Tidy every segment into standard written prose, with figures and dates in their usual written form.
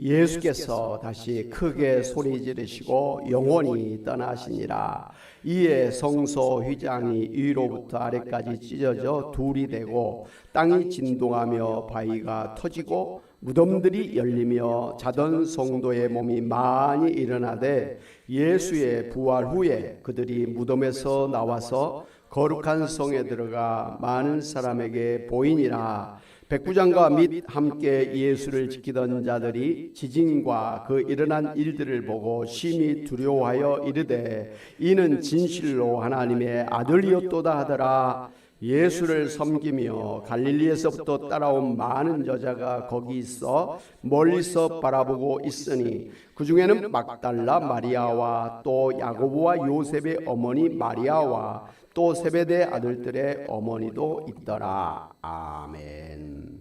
예수께서 다시 크게 소리 지르시고 영원히 떠나시니라. 이에 성소 휘장이 위로부터 아래까지 찢어져 둘이 되고 땅이 진동하며 바위가 터지고 무덤들이 열리며 자던 성도의 몸이 많이 일어나되 예수의 부활 후에 그들이 무덤에서 나와서 거룩한 성에 들어가 많은 사람에게 보이니라. 백부장과 및 함께 예수를 지키던 자들이 지진과 그 일어난 일들을 보고 심히 두려워하여 이르되 이는 진실로 하나님의 아들이었도다 하더라. 예수를 섬기며 갈릴리에서부터 따라온 많은 여자가 거기 있어 멀리서 바라보고 있으니 그 중에는 막달라 마리아와 또 야고보와 요셉의 어머니 마리아와 또 세베대 아들들의 어머니도 있더라. 아멘.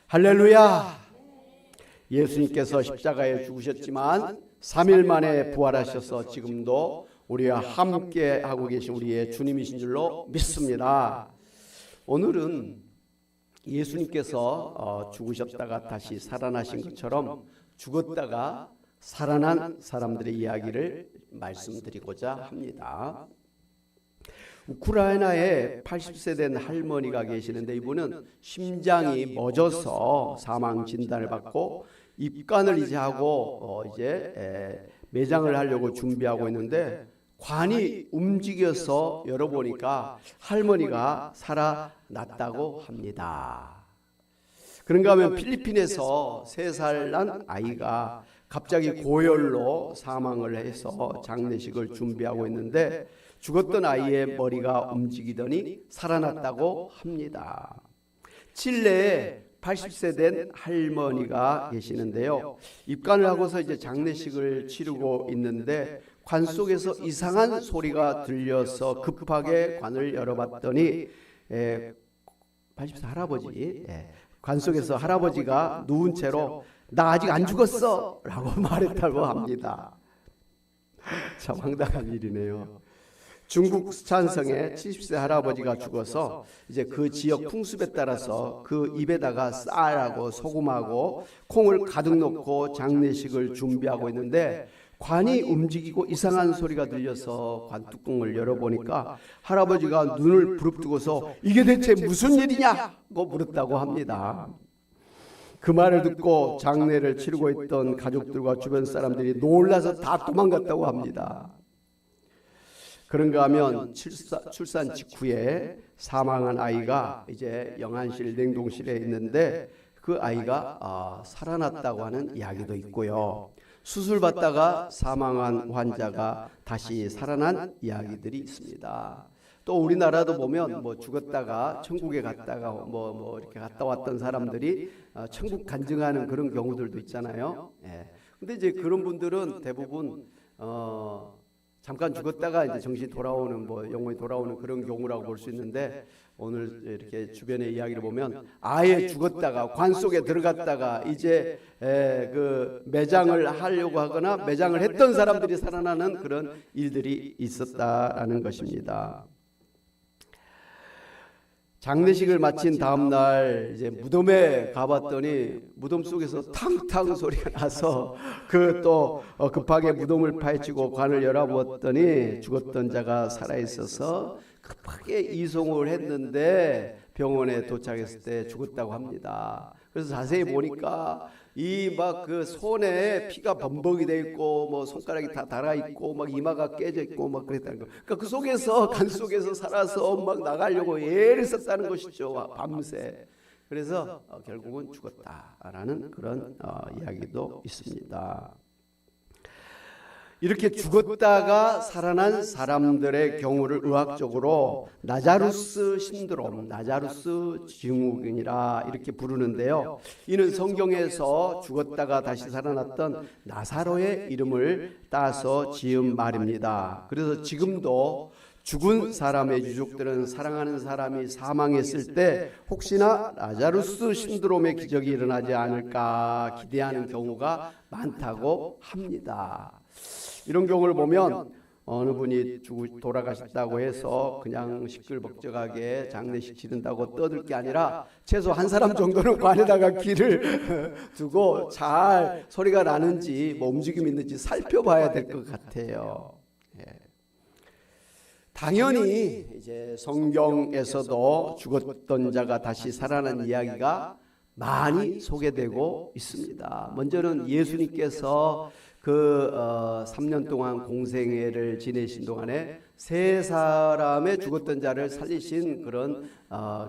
할렐루야. 예수님께서 십자가에 죽으셨지만 3일 만에 부활하셔서 지금도 우리와 함께 하고 계신 우리의 주님이신 줄로 믿습니다. 오늘은 예수님께서 죽으셨다가 다시 살아나신 것처럼 죽었다가 살아난 사람들의 이야기를 말씀드리고자 합니다. 우크라이나에 80세 된 할머니가 계시는데 이분은 심장이 멎어서 사망 진단을 받고 입관을 이제 하고 이제 매장을 하려고 준비하고 있는데 관이 움직여서 열어보니까 할머니가 살아났다고 합니다. 그런가 하면 필리핀에서 3살 난 아이가 갑자기 고열로 사망을 해서 장례식을 준비하고 있는데 죽었던 아이의 머리가 움직이더니 살아났다고 합니다. 칠레에 80세 된 할머니가 계시는데요. 입관을 하고서 이제 장례식을 치르고 있는데 관 속에서 이상한 소리가 들려서 급하게 관을 열어봤더니 80세 할아버지, 관 속에서 할아버지가 누운 채로 나 아직 안 죽었어 라고 말했다고 합니다. 참 황당한 일이네요. 중국 스촨성에 70세 할아버지가 죽어서 이제 그 지역 풍습에 따라서 그 입에다가 쌀하고 소금하고 콩을 가득 넣고 장례식을 준비하고 있는데 관이 움직이고 이상한 소리가 들려서 관 뚜껑을 열어보니까 할아버지가 눈을 부릅뜨고서 이게 대체 무슨 일이냐고 물었다고 합니다. 그 말을 듣고 장례를 치르고 있던 가족들과 주변 사람들이 놀라서 다 도망갔다고 합니다. 그런가 하면 출산 직후에 사망한 아이가 이제 영안실 냉동실에 있는데 그 아이가 살아났다고 하는 이야기도 있고요. 수술받다가 사망한 환자가 다시 살아난 이야기들이 있습니다. 또 우리나라도 보면 뭐 죽었다가 천국에 갔다가 뭐 이렇게 갔다 왔던 사람들이 천국 간증하는 그런 경우들도 있잖아요. 근데 이제 그런 분들은 대부분 잠깐 죽었다가 이제 정신 돌아오는 영혼이 돌아오는 그런 경우라고 볼 수 있는데 오늘 이렇게 주변의 이야기를 보면 아예 죽었다가 관 속에 들어갔다가 이제 그 매장을 하려고 하거나 매장을 했던 사람들이 살아나는 그런 일들이 있었다라는 것입니다. 장례식을 마친 다음 날 이제 무덤에 가봤더니 무덤 속에서 탕탕 소리가 나서 그 또 급하게 무덤을 파헤치고 관을 열어보았더니 죽었던 자가 살아 있어서 급하게 이송을 했는데 병원에 도착했을 때 죽었다고 합니다. 그래서 자세히 보니까 이 막 그 손에 피가 범벅이 돼 있고 뭐 손가락이 다 달아 있고 막 이마가 깨져 있고 막 그랬다는 거. 그러니까 그 속에서 간 속에서 살아서 막 나가려고 애를 썼다는 것이죠. 밤새. 그래서 결국은 죽었다라는 그런 이야기도 있습니다. 이렇게 죽었다가 살아난 사람들의 경우를 의학적으로 나자루스 신드롬, 나자루스 증후군이라 이렇게 부르는데요. 이는 성경에서 죽었다가 다시 살아났던 나사로의 이름을 따서 지은 말입니다. 그래서 지금도 죽은 사람의 유족들은 사랑하는 사람이 사망했을 때 혹시나 나자루스 신드롬의 기적이 일어나지 않을까 기대하는 경우가 많다고 합니다. 이런 경우를 보면 어느 분이 돌아가셨다고 해서 그냥 시끌벅적하게 장례식 치른다고 떠들 게 아니라 최소 한 사람 정도는 관에다가 귀를 두고 잘 소리가 나는지 뭐 움직임이 있는지 살펴봐야 될 것 같아요. 예. 당연히 이제 성경에서도 죽었던 자가 다시 살아난 이야기가 많이 소개되고 있습니다. 먼저는 예수님께서 3년 동안 공생애를 지내신 동안에 세 사람의 죽었던 자를 살리신 그런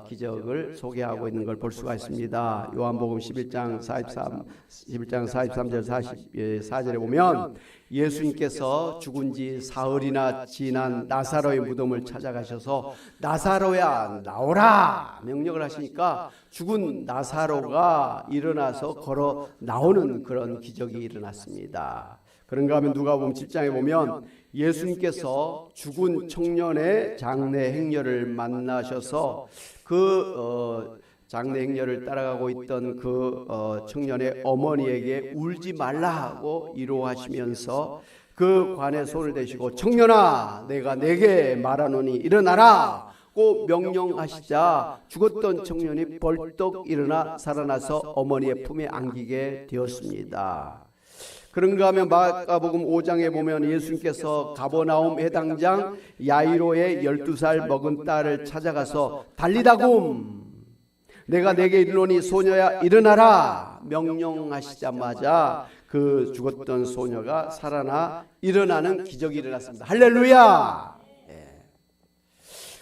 기적을 소개하고 있는 걸 볼 수가 있습니다. 요한복음 11장 43절 44절에 보면 예수님께서 죽은 지 사흘이나 지난 나사로의 무덤을 찾아가셔서 나사로야 나오라 명령을 하시니까 죽은 나사로가 일어나서 걸어 나오는 그런 기적이 일어났습니다. 그런가 하면 누가복음 7장에 보면 예수님께서 죽은 청년의 장례 행렬을 만나셔서 장례 행렬을 따라가고 있던 청년의 어머니에게 울지 말라 하고 위로하시면서 그 관에 손을 대시고 청년아 내가 내게 말하노니 일어나라 고 명령하시자 죽었던 청년이 벌떡 일어나 살아나서 어머니의 품에 안기게 되었습니다. 그런가 하면 마가복음 5장에 보면 예수님께서 가버나움 해당장 야이로의 12살 먹은 딸을 찾아가서 달리다굼 내가 내게 이르노니 소녀야 일어나라 명령하시자마자 그 죽었던 소녀가 살아나 일어나는 기적이 일어났습니다. 할렐루야.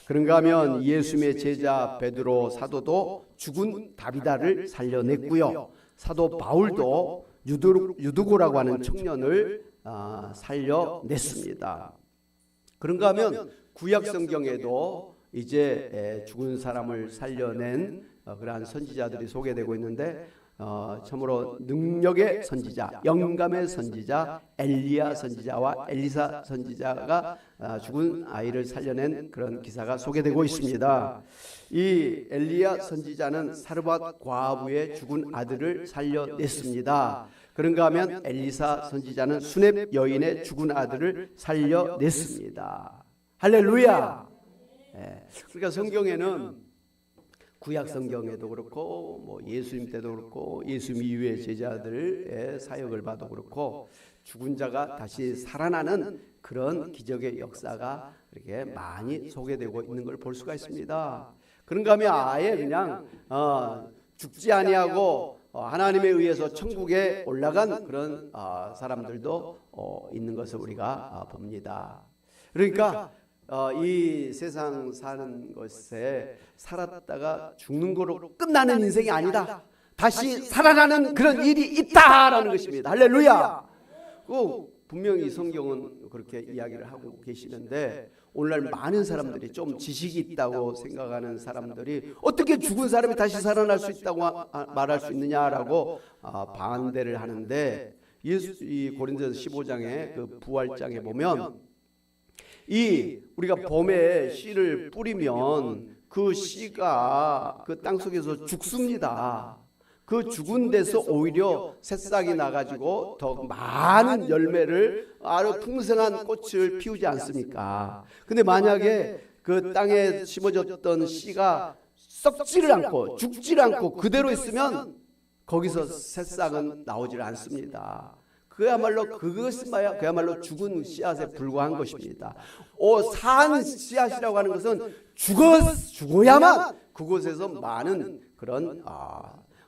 그런가 하면 예수님의 제자 베드로 사도도 죽은 다비다를 살려냈고요. 사도 바울도 유두고라고 하는 청년을 살려냈습니다. 그런가 하면 구약 성경에도 이제 죽은 사람을 살려낸 그러한 선지자들이 소개되고 있는데 참으로 능력의 선지자, 영감의 선지자 엘리야 선지자와 엘리사 선지자가 죽은 아이를 살려낸 그런 기사가 소개되고 있습니다. 이 엘리야 선지자는 사르밧 과부의 죽은 아들을 살려냈습니다. 그런가 하면 엘리사 선지자는 수렙 여인의 죽은 아들을 살려냈습니다. 할렐루야. 그러니까 성경에는 구약 성경에도 그렇고 뭐 예수님 때도 그렇고 예수님 이후의 제자들의 사역을 봐도 그렇고 죽은 자가 다시 살아나는 그런 기적의 역사가 이렇게 많이 소개되고 있는 걸 볼 수가 있습니다. 그런가 하면 아예 그냥 죽지 아니하고 하나님에 의해서 천국에 올라간 그런 사람들도 있는 것을 우리가 봅니다. 그러니까 이 세상 사는 것에 살았다가 죽는 거로 끝나는 인생이 아니다. 다시 살아나는 그런 일이 있다라는 것입니다. 할렐루야. 분명히 성경은 그렇게 이야기를 하고 계시는데 오늘날 많은 사람들이 좀 지식이 있다고 생각하는 사람들이 어떻게 죽은 사람이 다시 살아날 수 있다고 말할 수 있느냐라고 반대를 하는데 이 고린도서 15장의 그 부활장에 보면 우리가 봄에 씨를 뿌리면 그 씨가 그 땅 속에서 죽습니다. 그 죽은 데서 오히려 새싹이 나가지고 더 많은 열매를 아주 풍성한 꽃을 피우지 않습니까? 근데 만약에 그 땅에 심어졌던 씨가 썩지를 않고 죽지를 않고 그대로 있으면 거기서 새싹은 나오질 않습니다. 그야말로 죽은 씨앗에 불과한 것입니다. 산 씨앗이라고 하는 것은 죽어야만 그곳에서 많은 그런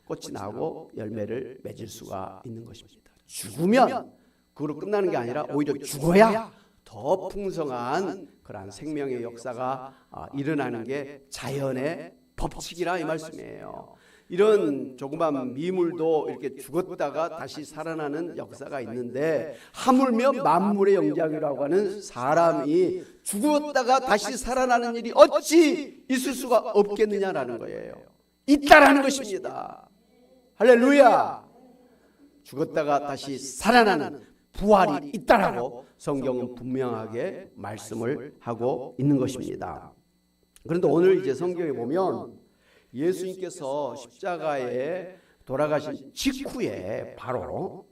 꽃이 나고 열매를 맺을 수가 있는 것입니다. 죽으면 그걸로 끝나는 게 아니라 오히려 죽어야 더 풍성한 그러한 생명의 역사가 일어나는 게 자연의 법칙이라 이 말씀이에요. 이런 조그만 미물도 이렇게 죽었다가 다시 살아나는 역사가 있는데 하물며 만물의 영장이라고 하는 사람이 죽었다가 다시 살아나는 일이 어찌 있을 수가 없겠느냐라는 거예요. 있다라는 것입니다. 할렐루야. 죽었다가 다시 살아나는 부활이 있다라고 성경은 분명하게 말씀을 하고 있는 것입니다. 그런데 오늘 이제 성경에 보면 예수님께서 십자가에 돌아가신 직후에 바로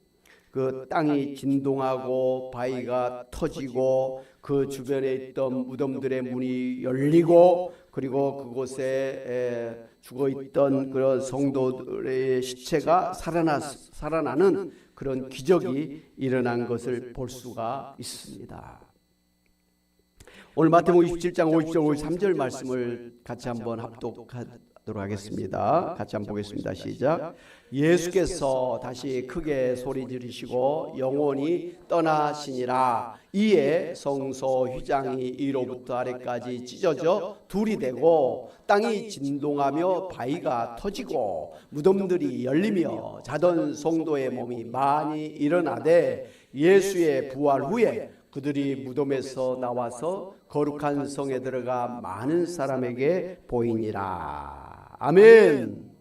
그 땅이 진동하고 바위가 터지고 그 주변에 있던 무덤들의 문이 열리고 그리고 그곳에 죽어있던 그런 성도들의 시체가 살아나는 그런 기적이 일어난 것을 볼 수가 있습니다. 오늘 마태복음 27장 50절 53절 말씀을 같이 한번 합독하도록 하겠습니다. 같이 한번 보겠습니다. 시작. 예수께서 다시 크게 소리 지르시고 영원히 떠나시니라. 이에 성소 휘장이 위로부터 아래까지 찢어져 둘이 되고 땅이 진동하며 바위가 터지고 무덤들이 열리며 자던 성도의 몸이 많이 일어나되 예수의 부활 후에 그들이 무덤에서 나와서 거룩한 성에 들어가 많은 사람에게 보이니라. 아멘.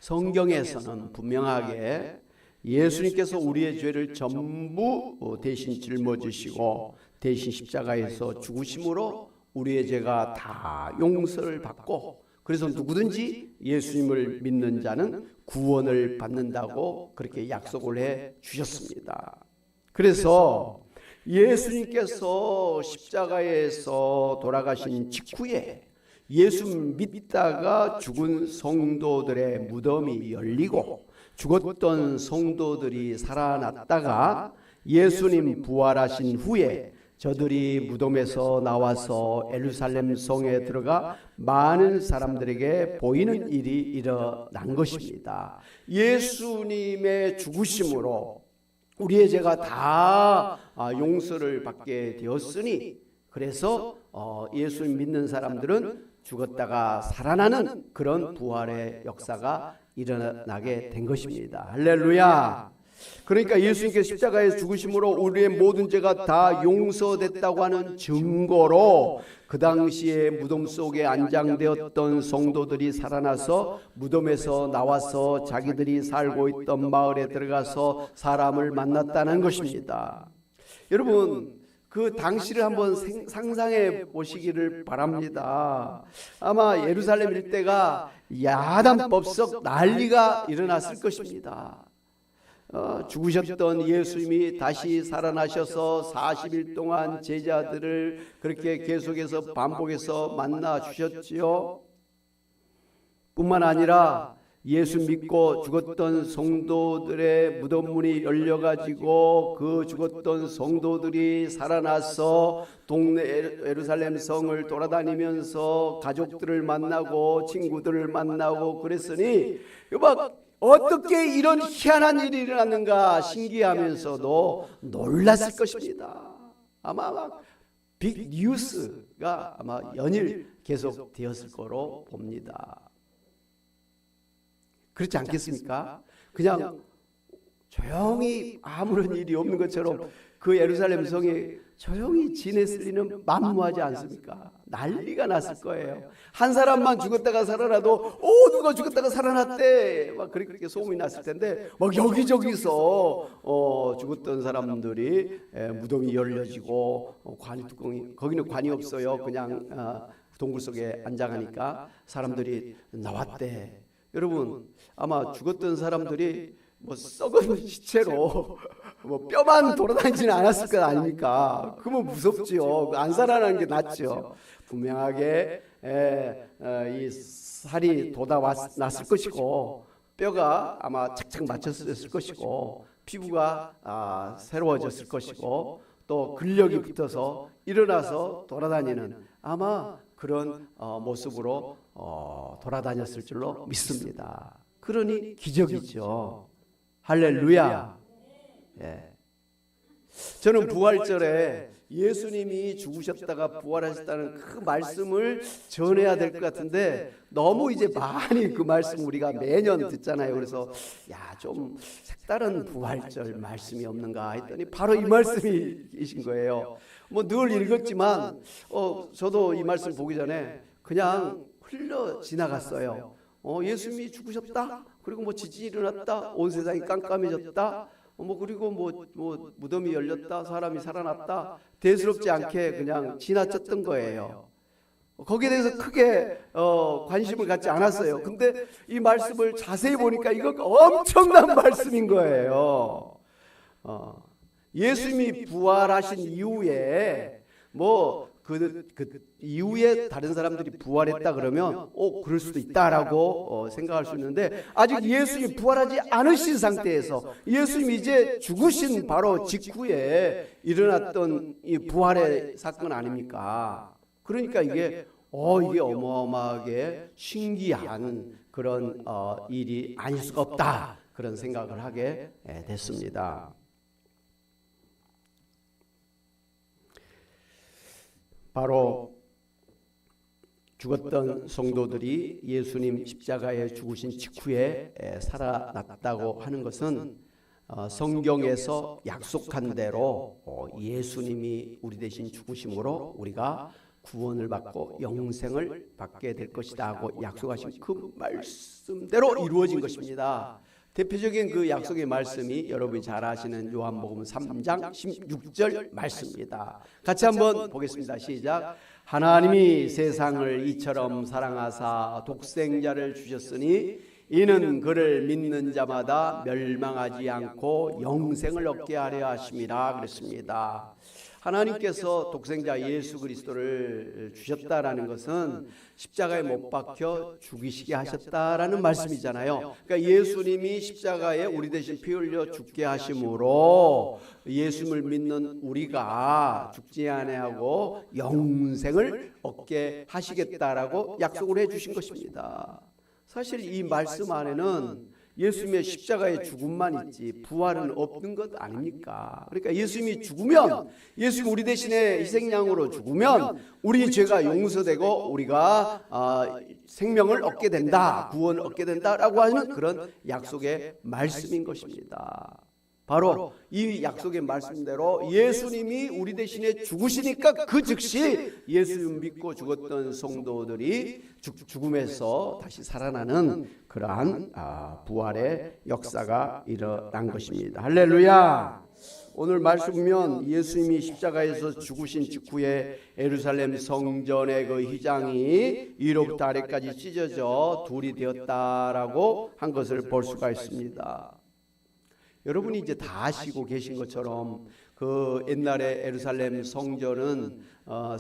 성경에서는 분명하게 예수님께서 우리의 죄를 전부 대신 짊어지시고 대신 십자가에서 죽으심으로 우리의 죄가 다 용서를 받고 그래서 누구든지 예수님을 믿는 자는 구원을 받는다고 그렇게 약속을 해 주셨습니다. 그래서 예수님께서 십자가에서 돌아가신 직후에 예수 믿다가 죽은 성도들의 무덤이 열리고 죽었던 성도들이 살아났다가 예수님 부활하신 후에 저들이 무덤에서 나와서 예루살렘 성에 들어가 많은 사람들에게 보이는 일이 일어난 것입니다. 예수님의 죽으심으로 우리의 죄가 다 용서를 받게 되었으니 그래서 예수님 믿는 사람들은 죽었다가 살아나는 그런 부활의 역사가 일어나게 된 것입니다. 할렐루야. 그러니까 예수님께서 십자가에 죽으심으로 우리의 모든 죄가 다 용서됐다고 하는 증거로 그 당시에 무덤 속에 안장되었던 성도들이 살아나서 무덤에서 나와서 자기들이 살고 있던 마을에 들어가서 사람을 만났다는 것입니다. 여러분 그 당시를 한번 상상해 보시기를 바랍니다. 아마 예루살렘 일대가 야단법석 난리가 일어났을 것입니다. 죽으셨던 예수님이 다시 살아나셔서 40일 동안 제자들을 그렇게 계속해서 반복해서 만나 주셨지요. 뿐만 아니라 예수 믿고 죽었던 성도들의 무덤문이 열려가지고 그 죽었던 성도들이 살아나서 동네 예루살렘 성을 돌아다니면서 가족들을 만나고 친구들을 만나고 그랬으니 막 어떻게 이런 희한한 일이 일어났는가 신기하면서도 놀랐을 것입니다. 아마 빅 뉴스가 아마 연일 계속 되었을 거로 봅니다. 그렇지 않겠습니까? 그냥 조용히 아무런 일이 없는 것처럼 그 예루살렘 성에 조용히 지냈을 리는 만무하지 않습니까? 난리가 났을 거예요. 한 사람만 죽었다가 살아나도 누가 죽었다가 살아났대 막 그렇게 소문이 났을 텐데 막 여기저기서 죽었던 사람들이 무덤이 열려지고 관이 뚜껑이 거기는 관이 없어요. 그냥 동굴 속에 안장하니까 사람들이 나왔대. 여러분 아마 죽었던 사람들이 뭐 썩은 시체로 뭐 뼈만 돌아다니지는 않았을 것 아닙니까? 그러면 무섭지요. 안 살아나는 게 낫죠. 분명하게 이 살이 돋아났을 것이고 뼈가 아마 착착 맞췄을 것이고 피부가 새로워졌을 것이고 또 근력이 붙어서 일어나서 돌아다니는 아마 그런 모습으로 돌아다녔을 줄로 믿습니다. 그러니 기적이죠. 할렐루야. 예. 저는 부활절에 예수님이 죽으셨다가 부활하셨다는 그 말씀을 전해야 될 것 같은데 너무 이제 많이 그 말씀 우리가 매년 듣잖아요. 그래서 좀 색다른 부활절 말씀이 없는가 했더니 바로 이 말씀이신 거예요. 뭐 늘 읽었지만 저도 이 말씀 보기 전에 그냥 흘러 지나갔어요. 예수님이 죽으셨다. 그리고 뭐 지진이 일어났다. 온 세상이 깜깜해졌다. 그리고 무덤이 열렸다. 사람이 살아났다. 대수롭지 않게 그냥 지나쳤던 거예요. 거기에 대해서 크게 관심을 갖지 않았어요. 근데 이 말씀을 자세히 보니까 이거 엄청난 말씀인 거예요. 예수님이 부활하신 이후에 그 이후에 다른 사람들이 부활했다 그러면 그럴 수도 있다라고 생각할 수 있는데, 아직 예수님이 부활하지 않으신 상태에서 예수님이 이제 죽으신 바로 직후에 일어났던 이 부활의 사건 아닙니까? 그러니까 이게 어마어마하게 신기한 그런 일이 아닐 수가 없다, 그런 생각을 하게 됐습니다. 바로 죽었던 성도들이 예수님 십자가에 죽으신 직후에 살아났다고 하는 것은 성경에서 약속한 대로 예수님이 우리 대신 죽으심으로 우리가 구원을 받고 영생을 받게 될 것이다 하고 약속하신 그 말씀대로 이루어진 것입니다. 대표적인 그 약속의 말씀이 여러분이 잘 아시는 요한복음 3장 16절 말씀입니다. 같이 한번 보겠습니다. 시작. 하나님이 세상을 이처럼 사랑하사 독생자를 주셨으니 이는 그를 믿는 자마다 멸망하지 않고 영생을 얻게 하려 하심이라 그랬습니다. 하나님께서 독생자 예수 그리스도를 주셨다라는 것은 십자가에 못 박혀 죽이시게 하셨다라는 말씀이잖아요. 그러니까 예수님이 십자가에 우리 대신 피 흘려 죽게 하심으로 예수님을 믿는 우리가 죽지 아니하고 영생을 얻게 하시겠다라고 약속을 해주신 것입니다. 사실 이 말씀 안에는 예수님의 십자가의 죽음만 있지 부활은 없는 것 아닙니까? 그러니까 예수님이 죽으면, 예수님 우리 대신에 희생양으로 죽으면 우리 죄가 용서되고 우리가 생명을 얻게 된다, 구원을 얻게 된다라고 하는 그런 약속의 말씀인 것입니다. 바로 이 약속의 말씀대로 예수님이 우리 대신에 죽으시니까 그 즉시 예수님 믿고 죽었던 성도들이 죽음에서 다시 살아나는 그러한 부활의 역사가 일어난 것입니다. 할렐루야. 오늘 말씀 보면 예수님이 십자가에서 죽으신 직후에 예루살렘 성전의 그 휘장이 위로부터 아래까지 찢어져 둘이 되었다라고 한 것을 볼 수가 있습니다. 여러분이 이제 다 아시고 계신 것처럼 그 옛날에 예루살렘 성전은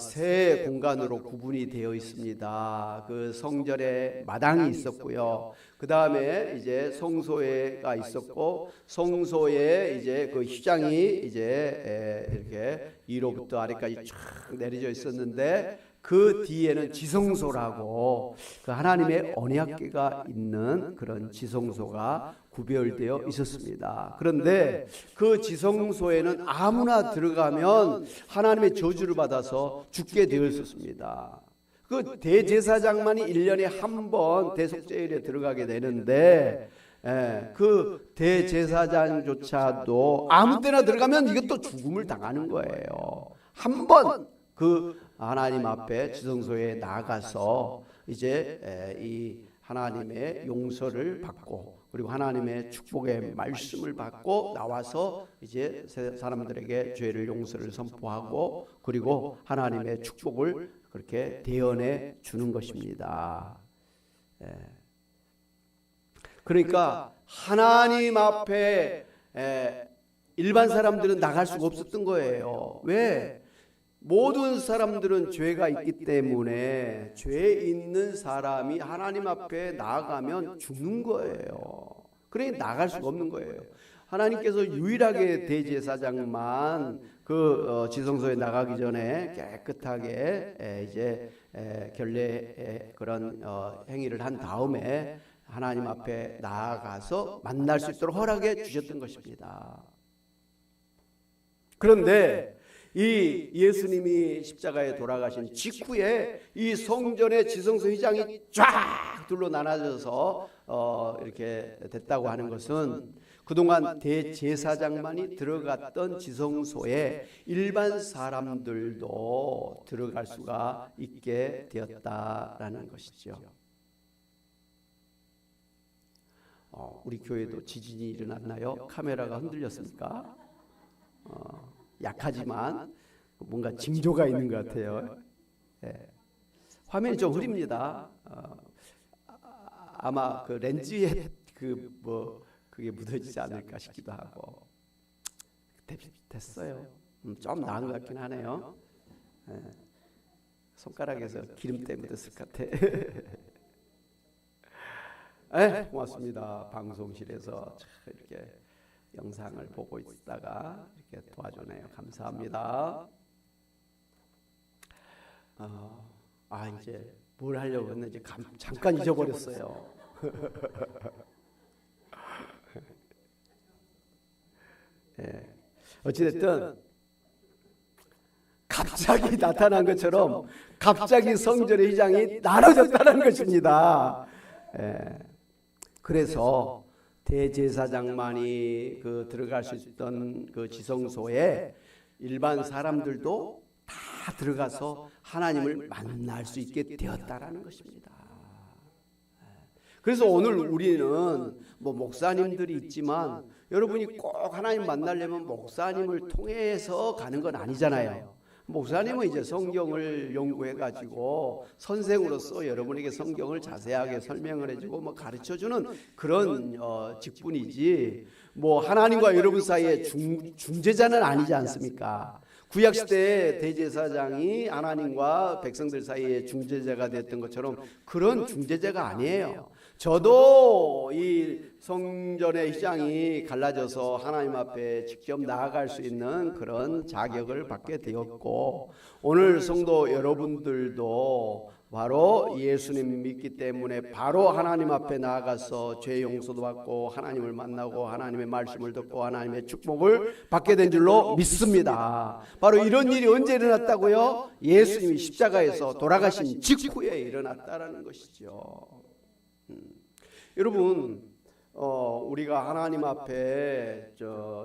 세 공간으로 구분이 되어 있습니다. 그 성전에 마당이 있었고요. 그 다음에 이제 성소회가 있었고, 성소에 이제 그 휘장이 이제 이렇게 위로부터 아래까지 쫙 내려져 있었는데, 그 뒤에는 지성소라고 그 하나님의 언약궤가 있는 그런 지성소가 구별되어 있었습니다. 그런데 그 지성소에는 아무나 들어가면 하나님의 저주를 받아서 죽게 되어 있었습니다. 그 대제사장만이 1년에 한 번 대속죄일에 들어가게 되는데, 그 대제사장조차도 아무 때나 들어가면 이것도 죽음을 당하는 거예요. 한 번 그 하나님 앞에 지성소에 나가서 이제 이 하나님의 용서를 받고, 그리고 하나님의 축복의 말씀을 받고 나와서 이제 사람들에게 죄를 용서를 선포하고, 그리고 하나님의 축복을 그렇게 대언해 주는 것입니다. 그러니까 하나님 앞에 일반 사람들은 나갈 수가 없었던 거예요. 왜? 모든 사람들은 죄가 있기 때문에 죄 있는 사람이 하나님 앞에 나아가면 죽는 거예요. 그러니 나갈 수가 없는 거예요. 하나님께서 유일하게 대제사장만 그 지성소에 나가기 전에 깨끗하게 이제 결례 그런 행위를 한 다음에 하나님 앞에 나아가서 만날 수 있도록 허락해 주셨던 것입니다. 그런데 이 예수님이 십자가에 돌아가신 직후에 이 성전의 지성소 휘장이 쫙 둘로 나눠져서 이렇게 됐다고 하는 것은 그동안 대제사장만이 들어갔던 지성소에 일반 사람들도 들어갈 수가 있게 되었다라는 것이죠. 우리 교회도 지진이 일어났나요? 카메라가 흔들렸습니까? 약하지만 뭔가 징조가 있는 것 같아요. 화면이 좀 흐립니다. 아마 그 렌즈에 그게 묻어지지 않을까 싶기도 하고. 됐어요. 좀 나은 것 같긴 하네요. 손가락에서 기름때 묻었을 것 같아. 고맙습니다. 방송실에서 이렇게 영상을 보고 있다가 이렇게 도와주네요. 감사합니다. 이제 뭘 하려고 했는지 잠깐 잊어버렸어요. 어찌됐든 갑자기 나타난 것처럼 갑자기 성전의 휘장이 나눠졌다는 것입니다. 그래서 대제사장만이 들어갈 수 있던 그 지성소에 일반 사람들도 다 들어가서 하나님을 만날 수 있게 되었다라는 것입니다. 그래서 오늘 우리는 목사님들이 있지만 여러분이 꼭 하나님 만나려면 목사님을 통해서 가는 건 아니잖아요. 목사님은 이제 성경을 연구해 가지고 선생으로서 여러분에게 성경을 자세하게 설명을 해주고 가르쳐주는 그런 직분이지 하나님과 여러분 사이에 중재자는 아니지 않습니까? 구약시대에 대제사장이 하나님과 백성들 사이에 중재자가 됐던 것처럼 그런 중재자가 아니에요. 저도 이 성전의 휘장이 갈라져서 하나님 앞에 직접 나아갈 수 있는 그런 자격을 받게 되었고, 오늘 성도 여러분들도 바로 예수님 믿기 때문에 바로 하나님 앞에 나아가서 죄 용서도 받고 하나님을 만나고 하나님의 말씀을 듣고 하나님의 축복을 받게 된 줄로 믿습니다. 바로 이런 일이 언제 일어났다고요? 예수님이 십자가에서 돌아가신 직후에 일어났다라는 것이죠. 여러분, 우리가 하나님 앞에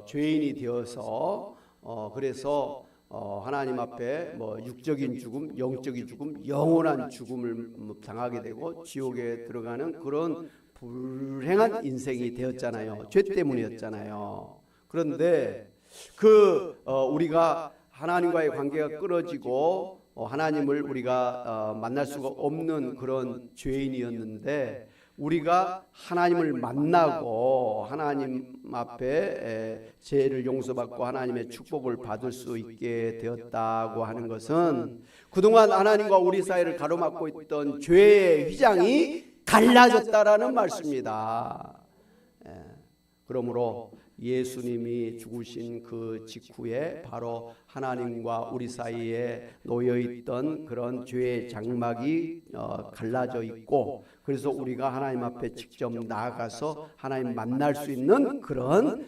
죄인이 되어서 그래서 하나님 앞에 육적인 죽음, 영적인 죽음, 영원한 죽음을 당하게 되고 지옥에 들어가는 그런 불행한 인생이 되었잖아요. 죄 때문이었잖아요. 그런데 우리가 하나님과의 관계가 끊어지고 하나님을 우리가 만날 수가 없는 그런 죄인이었는데, 우리가 하나님을 만나고 하나님 앞에 죄를 용서받고 하나님의 축복을 받을 수 있게 되었다고 하는 것은 그동안 하나님과 우리 사이를 가로막고 있던 죄의 휘장이 갈라졌다라는 말씀입니다. 그러므로 예수님이 죽으신 그 직후에 바로 하나님과 우리 사이에 놓여있던 그런 죄의 장막이 갈라져 있고, 그래서 우리가 하나님 앞에 직접 나아가서 하나님 만날 수 있는 그런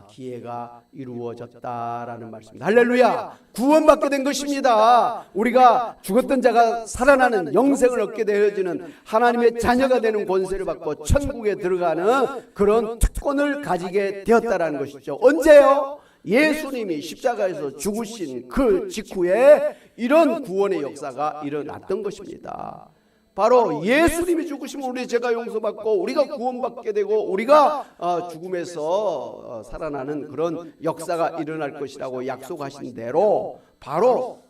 기회가 이루어졌다라는 말씀입니다. 할렐루야! 구원받게 된 것입니다. 우리가 죽었던 자가 살아나는 영생을 얻게 되어지는 하나님의 자녀가 되는 권세를 받고 천국에 들어가는 그런 특권을 가지게 되었다라는 것이죠. 언제요? 예수님이 십자가에서 죽으신 그 직후에 이런 구원의 역사가 일어났던 것입니다. 바로 예수님이 죽으시면 우리의 죄가 용서받고 우리가 구원받게 되고 우리가 죽음에서 살아나는 그런 역사가 일어날 것이라고 약속하신 대로 바로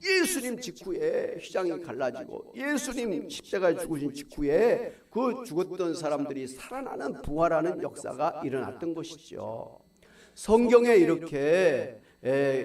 예수님 직후에 휘장이 갈라지고 예수님 십자가에 죽으신 직후에 그 죽었던 사람들이 살아나는 부활하는 역사가 일어났던 것이죠. 성경에 이렇게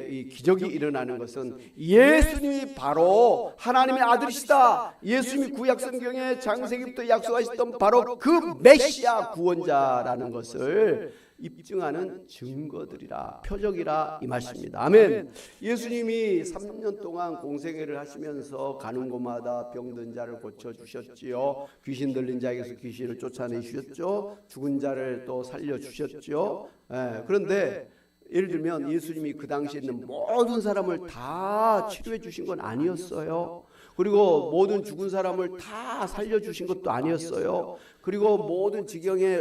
이 기적이 일어나는 것은 예수님이 바로 하나님의 아들이시다, 예수님이 구약 성경에 창세기부터 약속하셨던 바로 그 메시아 구원자라는 것을 입증하는 증거들이라, 표적이라 이 말씀입니다. 아멘. 예수님이 3년 동안 공생애를 하시면서 가는 곳마다 병든 자를 고쳐주셨지요. 귀신 들린 자에게서 귀신을 쫓아내주셨죠. 죽은 자를 또 살려주셨죠. 그런데 예를 들면 예수님이 그 당시에 있는 모든 사람을 다 치료해 주신 건 아니었어요. 그리고 모든 죽은 사람을 다 살려주신 것도 아니었어요. 그리고 모든 지경에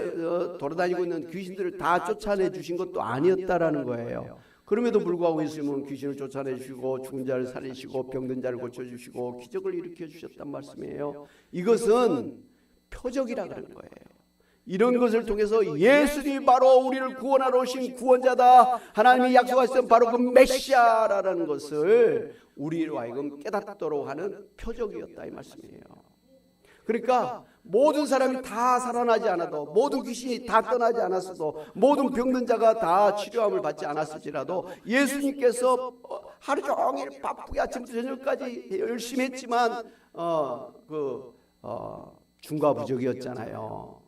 돌아다니고 있는 귀신들을 다 쫓아내 주신 것도 아니었다라는 거예요. 그럼에도 불구하고 예수님은 귀신을 쫓아내 주시고 죽은 자를 살리시고 병든 자를 고쳐주시고 기적을 일으켜 주셨단 말씀이에요. 이것은 표적이라 그런 거예요. 이런 것을 통해서 예수님이 바로 우리를 구원하러 오신 구원자다, 하나님이 약속하셨던 바로 그 메시아라는 것을 우리로 하여금 깨닫도록 하는 표적이었다 이 말씀이에요. 그러니까 모든 사람이 다 살아나지 않아도, 모든 귀신이 다 떠나지 않았어도, 모든 병든 자가 다 치료함을 받지 않았을지라도 예수님께서 하루 종일 바쁘게 아침부터 저녁까지 열심히 했지만 중과부적이었잖아요.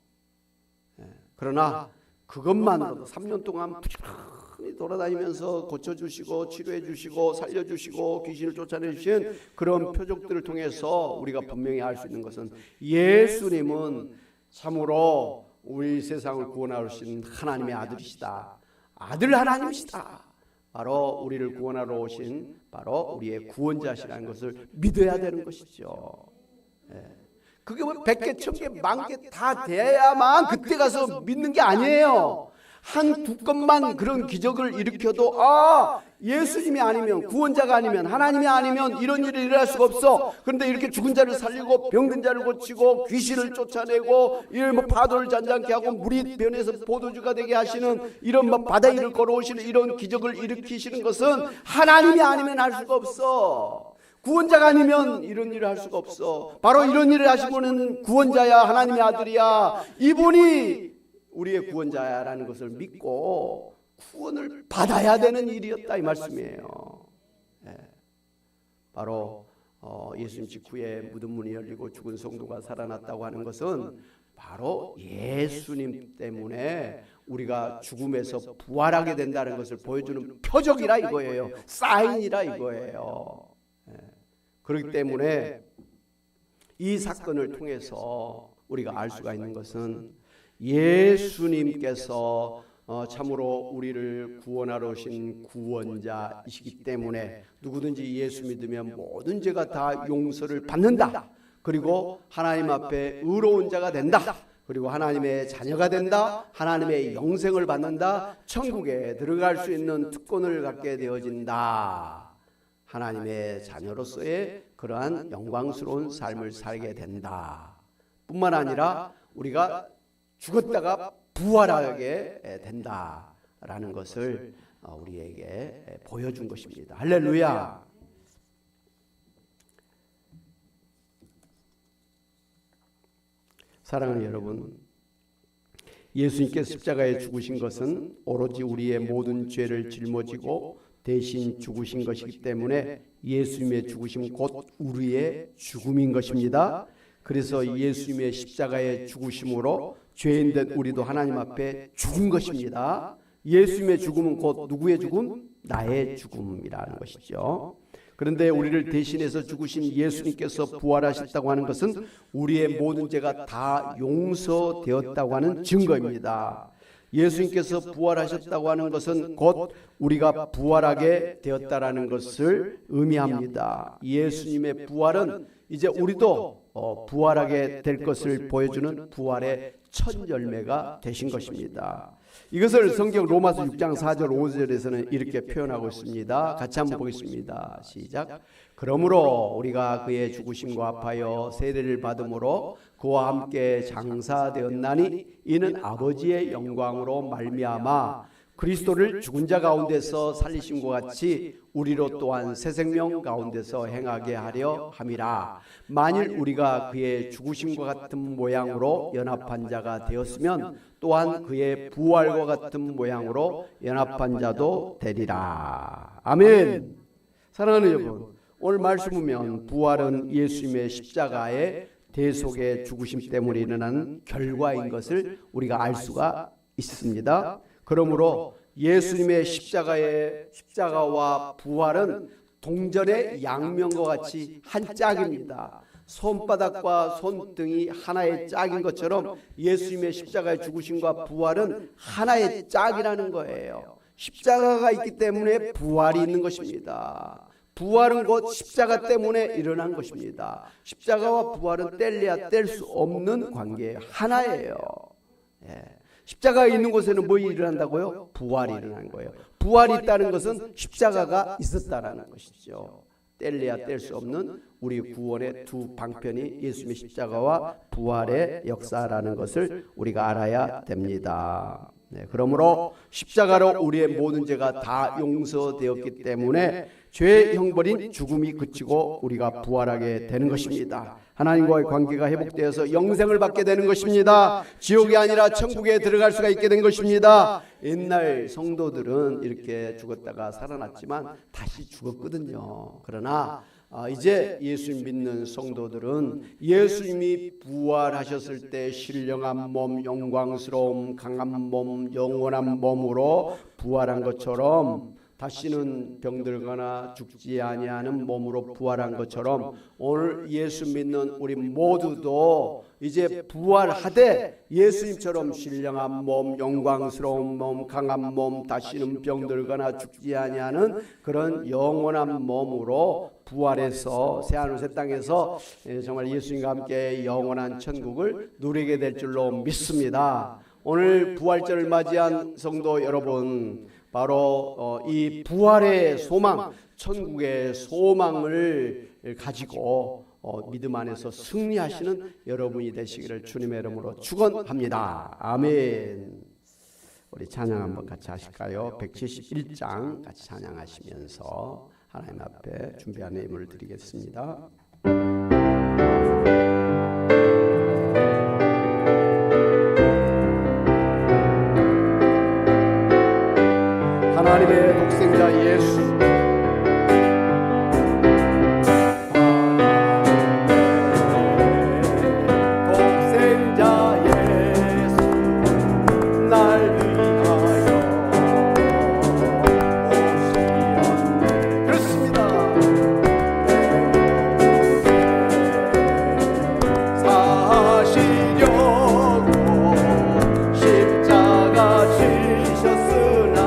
그러나 그것만으로도 3년 동안 부지런히 돌아다니면서 고쳐주시고 치료해주시고 살려주시고 귀신을 쫓아내주신 그런 표적들을 통해서 우리가 분명히 알 수 있는 것은 예수님은 참으로 우리 세상을 구원하러 오신 하나님의 아들이시다, 아들 하나님이시다, 바로 우리를 구원하러 오신 바로 우리의 구원자시라는 것을 믿어야 되는 것이죠. 그게 뭐 100개, 1000개, 10,000개 다 돼야만 그때 가서 믿는 게 아니에요. 한 두 건만 그런 기적을 일으켜도 예수님이 아니면, 구원자가 아니면, 하나님이 아니면 이런 일이 일어날 수가 없어. 그런데 이렇게 죽은 자를 살리고 병든 자를 고치고 귀신을 쫓아내고 이런 파도를 잔잔케 하고 물이 변해서 포도주가 되게 하시는 이런 바다 위를 걸어오시는 이런 기적을 일으키시는 것은 하나님이 아니면 할 수가 없어. 구원자가 아니면 이런 일을 할 수가 없어. 바로 이런 일을 하신 분은 구원자야, 하나님의 아들이야, 이분이 우리의 구원자야라는 것을 믿고 구원을 받아야 되는 일이었다 이 말씀이에요. 바로 예수님 직후에 무덤 문이 열리고 죽은 성도가 살아났다고 하는 것은 바로 예수님 때문에 우리가 죽음에서 부활하게 된다는 것을 보여주는 표적이라 이거예요. 사인이라 이거예요. 그렇기 때문에 이 사건을 통해서 우리가 알 수가 있는 것은 예수님께서 참으로 우리를 구원하러 오신 구원자이시기 때문에 누구든지 예수 믿으면 모든 죄가 다 용서를 받는다, 그리고 하나님 앞에 의로운 자가 된다, 그리고 하나님의 자녀가 된다, 하나님의 영생을 받는다, 천국에 들어갈 수 있는 특권을 갖게 되어진다, 하나님의 자녀로서의 그러한 영광스러운 삶을 살게 된다 뿐만 아니라 우리가 죽었다가 부활하게 된다라는 것을 우리에게 보여준 것입니다. 할렐루야. 사랑하는 여러분, 예수님께서 십자가에 죽으신 것은 오로지 우리의 모든 죄를 짊어지고 대신 죽으신 것이기 때문에 예수님의 죽으심 곧 우리의 죽음인 것입니다. 그래서 예수님의 십자가의 죽으심으로 죄인된 우리도 하나님 앞에 죽은 것입니다. 예수님의 죽음은 곧 누구의 죽음? 나의 죽음이라는 것이죠. 그런데 우리를 대신해서 죽으신 예수님께서 부활하셨다고 하는 것은 우리의 모든 죄가 다 용서되었다고 하는 증거입니다. 예수님께서 부활하셨다고 하는 것은 곧 우리가 부활하게 되었다라는 것을 의미합니다. 예수님의 부활은 이제 우리도 부활하게 될 것을 보여주는 부활의 첫 열매가 되신 것입니다. 이것을 성경 로마서 6장 4절 5절에서는 이렇게 표현하고 있습니다. 같이 한번 보겠습니다. 시작. 그러므로 우리가 그의 죽으심과 합하여 세례를 받음으로 그와 함께 장사되었나니 이는 아버지의 영광으로 말미암아 그리스도를 죽은 자 가운데서 살리심과 같이 우리로 또한 새 생명 가운데서 행하게 하려 함이라. 만일 우리가 그의 죽으심과 같은 모양으로 연합한 자가 되었으면 또한 그의 부활과 같은 모양으로 연합한 자도 되리라. 아멘. 사랑하는 여러분, 오늘 말씀 보면 부활은 예수님의 십자가의 대속의 죽으심 때문에 일어나는 결과인 것을 우리가 알 수가 있습니다. 그러므로 예수님의 십자가와 부활은 동전의 양면과 같이 한 짝입니다. 손바닥과 손등이 하나의 짝인 것처럼 예수님의 십자가의 죽으심과 부활은 하나의 짝이라는 거예요. 십자가가 있기 때문에 부활이 있는 것입니다. 부활은 곧 십자가 때문에 일어난 것입니다. 십자가와 부활은 뗄래야 뗄 수 없는 관계 하나예요. 십자가가 있는 곳에는 뭐 일어난다고요? 부활이 일어난 거예요. 부활이 있다는 것은 십자가가 있었다라는 것이죠. 뗄래야 뗄 수 없는 우리 구원의 두 방편이 예수님의 십자가와 부활의 역사라는 것을 우리가 알아야 됩니다. 네, 그러므로 십자가로 우리의 모든 죄가 다 용서되었기 때문에 죄의 형벌인 죽음이 그치고 우리가 부활하게 되는 것입니다. 하나님과의 관계가 회복되어서 영생을 받게 되는 것입니다. 지옥이 아니라 천국에 들어갈 수가 있게 된 것입니다. 옛날 성도들은 이렇게 죽었다가 살아났지만 다시 죽었거든요. 그러나 이제 예수님 믿는 성도들은 예수님이 부활하셨을 때 신령한 몸, 영광스러움, 강한 몸, 영원한 몸으로 부활한 것처럼 다시는 병들거나 죽지 아니하는 몸으로 부활한 것처럼 오늘 예수 믿는 우리 모두도 이제 부활하되 예수님처럼 신령한 몸, 영광스러운 몸, 강한 몸, 다시는 병들거나 죽지 아니하는 그런 영원한 몸으로 부활해서 새하늘 새 땅에서 정말 예수님과 함께 영원한 천국을 누리게 될 줄로 믿습니다. 오늘 부활절을 맞이한 성도 여러분, 바로 이 부활의 소망, 천국의 소망을 가지고 믿음 안에서 승리하시는 여러분이 되시기를 주님의 이름으로 축원합니다. 아멘. 우리 찬양 한번 같이 하실까요? 171장 같이 찬양하시면서 하나님 앞에 준비한 예물을 드리겠습니다. 하나님의 독생자 예수, 독생자 예수, 날 위하여 오시었네. 그렇습니다. 사시려고 십자가 지셨으나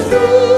주